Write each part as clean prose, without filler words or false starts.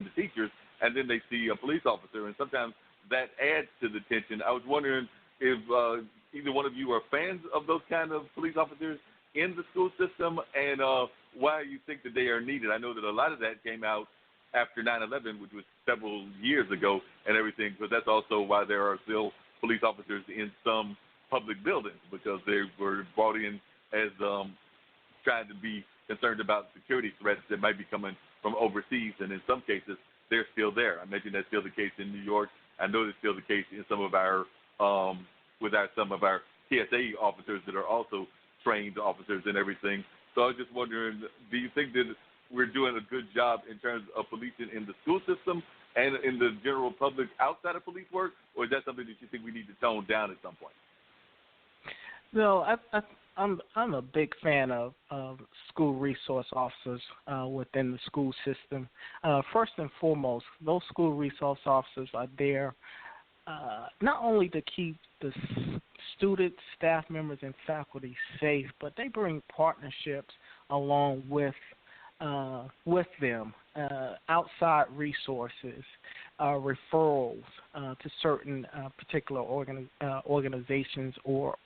the teachers, and then they see a police officer, and sometimes that adds to the tension. I was wondering if either one of you are fans of those kind of police officers in the school system, and why you think that they are needed. I know that a lot of that came out after 9/11, which was several years ago and everything, but that's also why there are still police officers in some public buildings, because they were brought in as trying to be concerned about security threats that might be coming from overseas, and in some cases, they're still there. I mentioned that's still the case in New York. I know that's still the case in some of our some of our TSA officers that are also trained officers and everything. So I was just wondering, do you think that we're doing a good job in terms of policing in the school system and in the general public outside of police work, or is that something that you think we need to tone down at some point? No, I'm a big fan of school resource officers within the school system. First and foremost, those school resource officers are there not only to keep the students, staff members, and faculty safe, but they bring partnerships along with them, outside resources, referrals to certain particular organizations or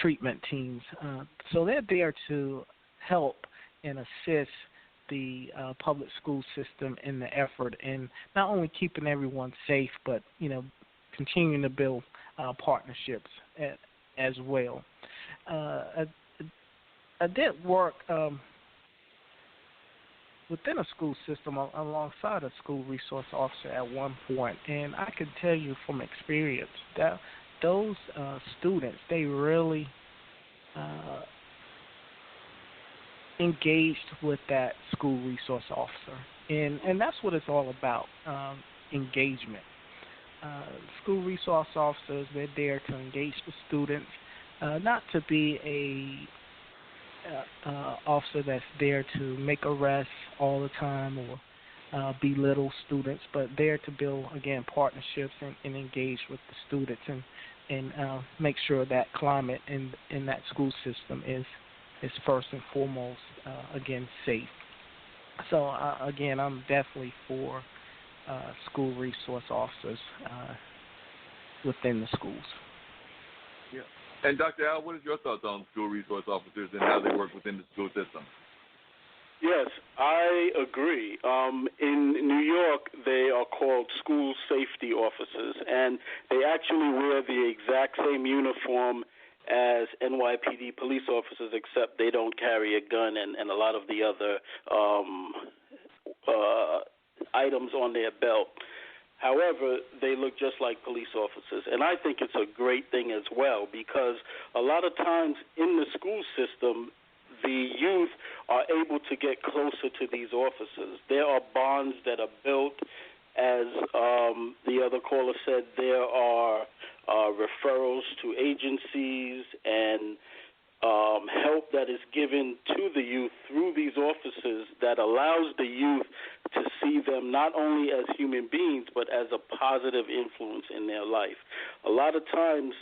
treatment teams. So they're there to help and assist the public school system in the effort in not only keeping everyone safe, but continuing to build partnerships as well. I did work within a school system alongside a school resource officer at one point, and I can tell you from experience that those students, they really engaged with that school resource officer, and that's what it's all about, engagement. School resource officers, they're there to engage the students, not to be a officer that's there to make arrests all the time or belittle students, but there to build, again, partnerships and engage with the students and make sure that climate in that school system is first and foremost, again, safe. So, again, I'm definitely for school resource officers within the schools. Yeah. And Dr. Al, what is your thoughts on school resource officers and how they work within the school system? Yes, I agree. In New York, they are called school safety officers, and they actually wear the exact same uniform as NYPD police officers, except they don't carry a gun and a lot of the other items on their belt. However, they look just like police officers, and I think it's a great thing as well, because a lot of times in the school system, the youth are able to get closer to these officers. There are bonds that are built. As the other caller said, there are referrals to agencies and help that is given to the youth through these officers that allows the youth to see them not only as human beings but as a positive influence in their life. A lot of times,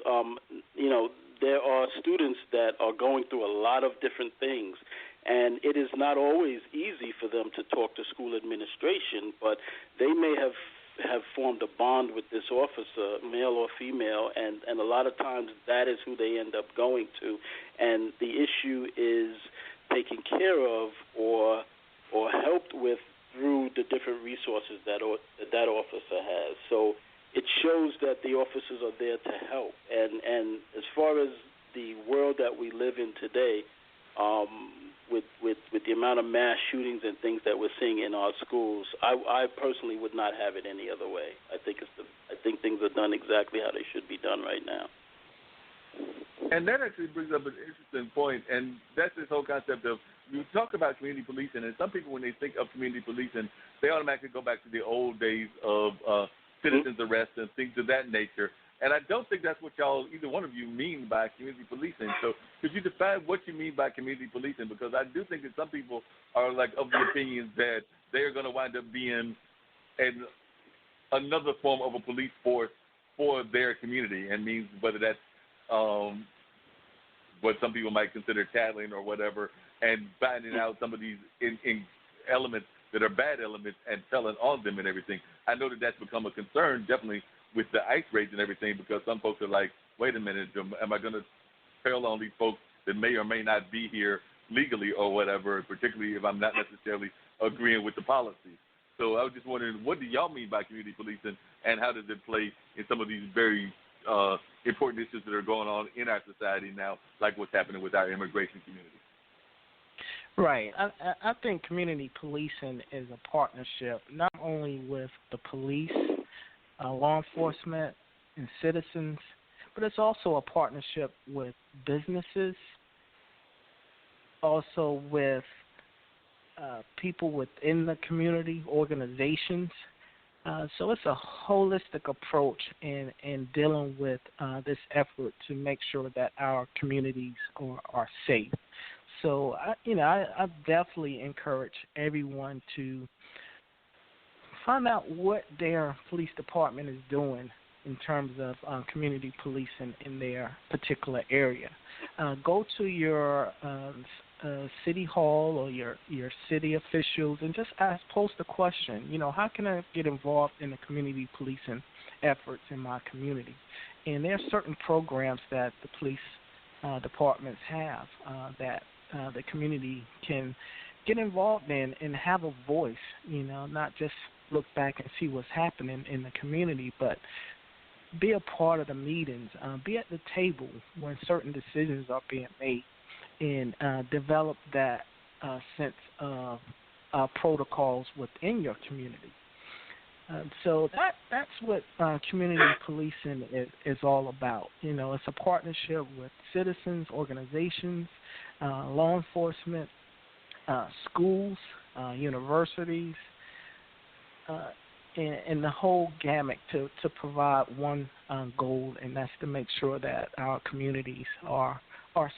there are students that are going through a lot of different things, and it is not always easy for them to talk to school administration, but they may have formed a bond with this officer, male or female, and a lot of times that is who they end up going to, and the issue is taken care of or helped with through the different resources that officer has. So it shows that the officers are there to help. And as far as the world that we live in today, with the amount of mass shootings and things that we're seeing in our schools, I personally would not have it any other way. I think things are done exactly how they should be done right now. And that actually brings up an interesting point, and that's this whole concept of, you talk about community policing, and some people, when they think of community policing, they automatically go back to the old days of citizens' arrests and things of that nature. And I don't think that's what either one of you mean by community policing. So could you define what you mean by community policing? Because I do think that some people are of the opinion that they're going to wind up being another form of a police force for their community, and means whether that's what some people might consider tattling or whatever, and finding out some of these in elements that are bad elements and telling on them and everything. I know that that's become a concern, definitely with the ICE raids and everything, because some folks are like, wait a minute, am I going to tell on these folks that may or may not be here legally or whatever, particularly if I'm not necessarily agreeing with the policies. So I was just wondering, what do y'all mean by community policing, and how does it play in some of these very important issues that are going on in our society now, like what's happening with our immigration community? Right. I think community policing is a partnership not only with the police, law enforcement, and citizens, but it's also a partnership with businesses, also with people within the community, organizations. So it's a holistic approach in dealing with this effort to make sure that our communities are safe. So, I definitely encourage everyone to find out what their police department is doing in terms of community policing in their particular area. Go to your city hall or your city officials and just post a question. How can I get involved in the community policing efforts in my community? And there are certain programs that the police departments have that the community can get involved in and have a voice, not just look back and see what's happening in the community, but be a part of the meetings, be at the table when certain decisions are being made, and develop that sense of protocols within your community. So that's what community policing is all about. It's a partnership with citizens, organizations, law enforcement, schools, universities, and the whole gamut to provide one goal, and that's to make sure that our communities are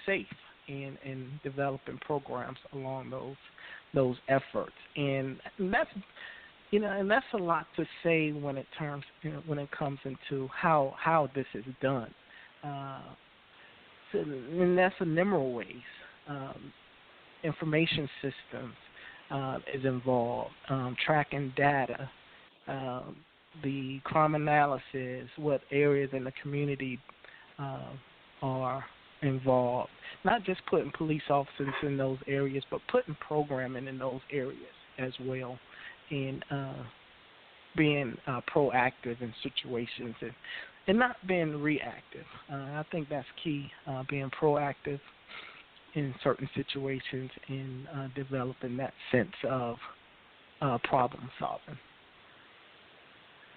safe and developing programs along those efforts. And that's and that's a lot to say when it comes into how this is done. And that's a number of ways. Information systems is involved, tracking data, the crime analysis, what areas in the community are involved. Not just putting police officers in those areas, but putting programming in those areas as well, and being proactive in situations and not being reactive. I think that's key, being proactive in certain situations and developing that sense of problem solving.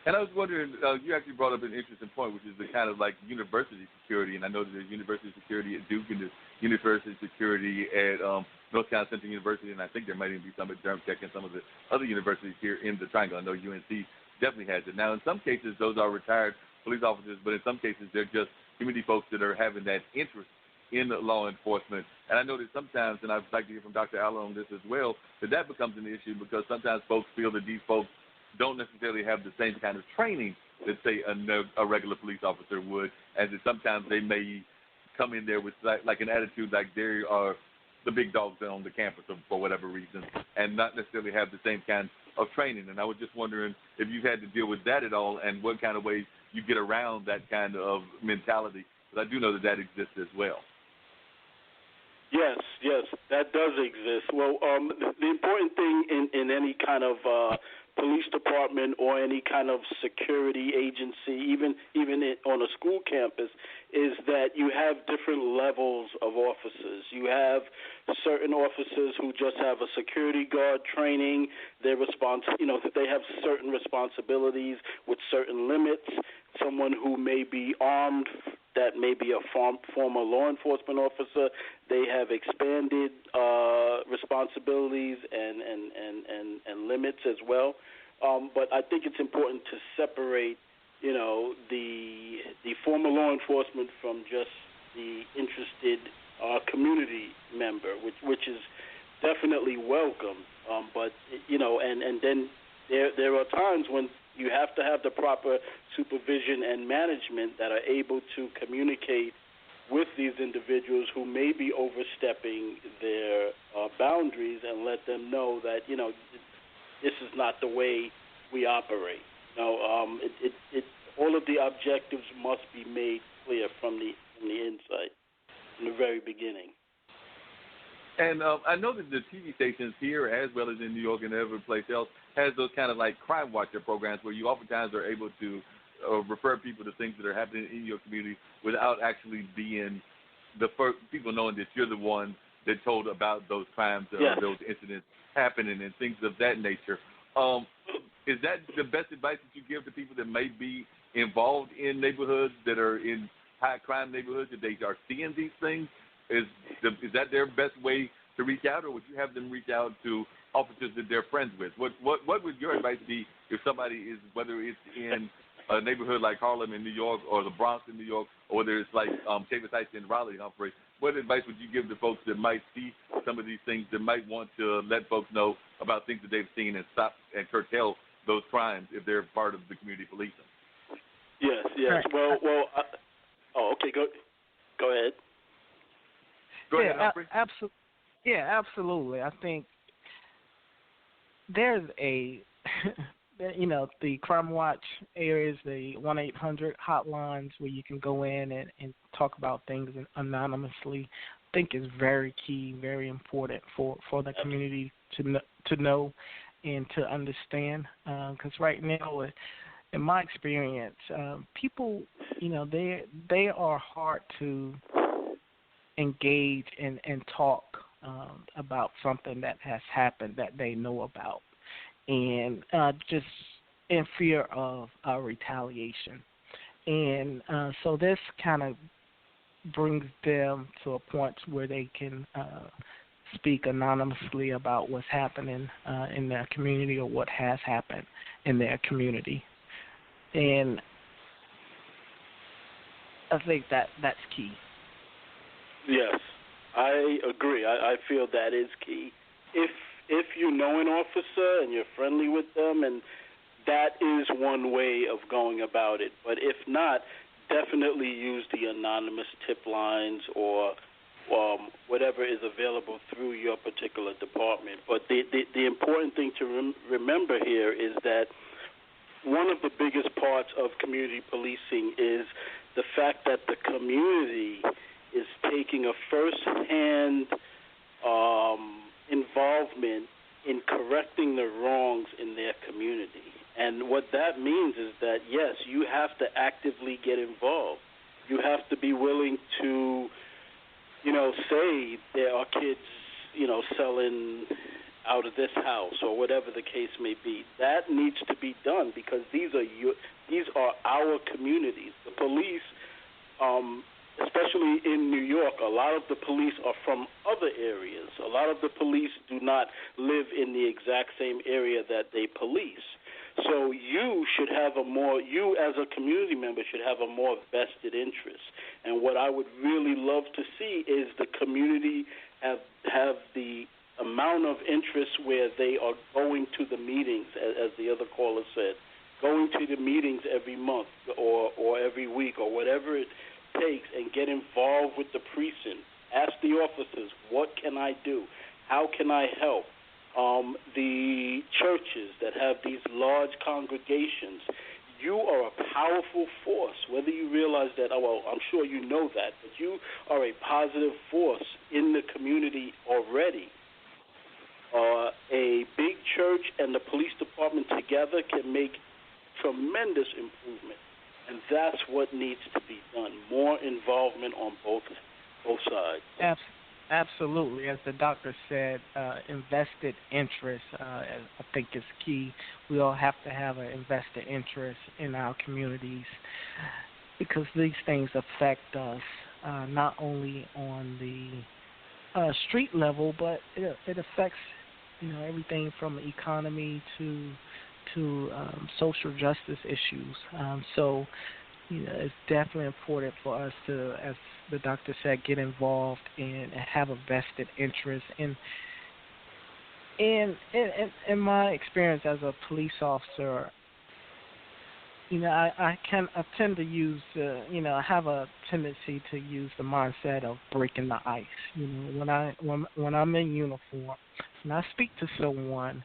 And I was wondering, you actually brought up an interesting point, which is the kind of like university security. And I know that there's university security at Duke and there's university security at North Carolina Central University, and I think there might even be some at Durham Tech and some of the other universities here in the Triangle. I know UNC definitely has it. Now, in some cases, those are retired police officers, but in some cases, they're just community folks that are having that interest in law enforcement. And I know that sometimes, and I'd like to hear from Dr. Allen on this as well, that becomes an issue because sometimes folks feel that these folks don't necessarily have the same kind of training that, say, a regular police officer would, and that sometimes they may come in there with like an attitude like they are the big dogs on the campus for whatever reason, and not necessarily have the same kind of training. And I was just wondering if you've had to deal with that at all, and what kind of ways you get around that kind of mentality, because I do know that exists as well. Yes, that does exist. Well, the important thing in any kind of police department or any kind of security agency, even on a school campus, is that you have different levels of officers. You have certain officers who just have a security guard training. They have certain responsibilities with certain limits. Someone who may be armed, that may be a former law enforcement officer. They have expanded responsibilities and limits as well. But I think it's important to separate, the former law enforcement from just the interested community member, which is definitely welcome. But and then there are times when you have to have the proper supervision and management that are able to communicate with these individuals who may be overstepping their boundaries and let them know that, this is not the way we operate. All of the objectives must be made clear from the insight, from the very beginning. And I know that the TV stations here, as well as in New York and every place else, has those kind of like crime watcher programs where you oftentimes are able to refer people to things that are happening in your community without actually being the first people knowing that you're the one that told about those crimes or those incidents happening and things of that nature. Is that the best advice that you give to people that may be involved in neighborhoods that are in high crime neighborhoods, if they are seeing these things? Is that their best way to reach out, or would you have them reach out to officers that they're friends with? What would your advice be if somebody is, whether it's in a neighborhood like Harlem in New York or the Bronx in New York, or whether it's like Davis Heights in Raleigh, Humphrey, what advice would you give to folks that might see some of these things, that might want to let folks know about things that they've seen and stop and curtail those crimes if they're part of the community policing? Yes. Well. Okay. Go ahead. Go ahead, Humphrey. Absolutely. I think there's the Crime Watch areas, the 1-800 hotlines where you can go in and talk about things anonymously. I think is very key, very important for the community to know and to understand. Because right now, in my experience, people, they are hard to engage and talk about something that has happened that they know about, and just in fear of retaliation. And so this kind of brings them to a point where they can speak anonymously about what's happening in their community or what has happened in their community. And I think that's key. Yes, I agree. I feel that is key. If you know an officer and you're friendly with them, and that is one way of going about it. But if not, definitely use the anonymous tip lines or whatever is available through your particular department. But the important thing to remember here is that one of the biggest parts of community policing is the fact that the community is taking a first-hand involvement in correcting the wrongs in their community. And what that means is that, yes, you have to actively get involved. You have to be willing to, say there are kids, selling out of this house or whatever the case may be. That needs to be done because these are our communities. The police, especially in New York, a lot of the police are from other areas. A lot of the police do not live in the exact same area that they police. So you as a community member should have a more vested interest. And what I would really love to see is the community have the amount of interest where they are going to the meetings, as the other caller said, going to the meetings every month or every week or whatever it takes, and get involved with the precinct. Ask the officers, what can I do? How can I help? The churches that have these large congregations, you are a powerful force, whether you realize that, I'm sure you know that, but you are a positive force in the community already. A big church and the police department together can make tremendous improvement, and that's what needs to be done, more involvement on both sides. Absolutely. As the doctor said, invested interest, I think, is key. We all have to have an invested interest in our communities because these things affect us not only on the street level, but it affects everything from economy to social justice issues. So it's definitely important for us to, as the doctor said, get involved and have a vested interest. And in my experience as a police officer, I tend to use I have a tendency to use the mindset of breaking the ice. When I'm in uniform, when I speak to someone,